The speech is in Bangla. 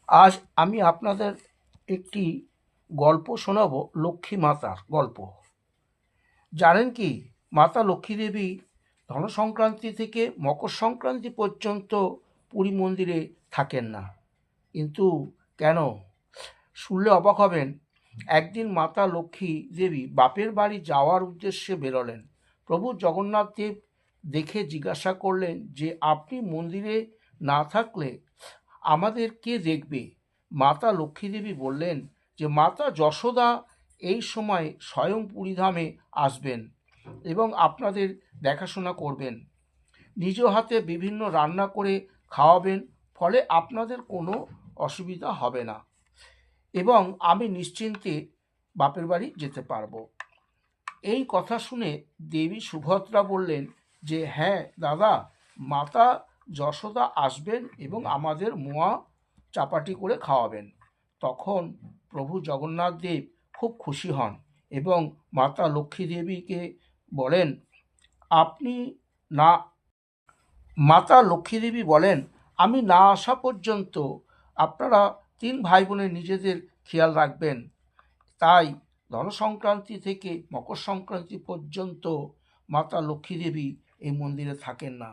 আজ আমি আপনাদের একটি গল্প শোনাব লক্ষ্মী মাতার গল্প। জানেন কি, মাতা লক্ষ্মী দেবী ধন সংক্রান্তি থেকে মকর সংক্রান্তি পর্যন্ত পুরী মন্দিরে থাকেন না। কিন্তু কেন? শুনলে অবাক হবেন। একদিন মাতা লক্ষ্মী দেবী বাপের বাড়ি যাওয়ার উদ্দেশ্যে বেরোলেন। প্রভু জগন্নাথ দেব দেখে জিজ্ঞাসা করলেন যে, আপনি মন্দিরে না থাকলে আমাদের কে দেখবে? মাতা লক্ষ্মী দেবী বললেন যে, মাতা যশোদা এই সময় স্বয়ং পুরীধামে আসবেন এবং আপনাদের দেখাশোনা করবেন, নিজ হাতে বিভিন্ন রান্না করে খাওয়াবেন, ফলে আপনাদের কোনো অসুবিধা হবে না এবং আমি নিশ্চিন্তে বাপের বাড়ি যেতে পারবো। এই কথা শুনে দেবী সুভদ্রা বললেন যে, হ্যাঁ দাদা, মাতা যশোদা আসবেন এবং আমাদের মোয়া চাপাটি করে খাওয়াবেন। তখন প্রভু জগন্নাথ দেব খুব খুশি হন এবং মাতা লক্ষ্মী দেবীকে বলেন, আপনি না মাতা লক্ষ্মী দেবী বলেন, আমি না আসা পর্যন্ত আপনারা 3 ভাই বোনের নিজেদের খেয়াল রাখবেন। তাই ধন সংক্রান্তি থেকে মকর সংক্রান্তি পর্যন্ত মাতা লক্ষ্মী দেবী এই মন্দিরে থাকেন না।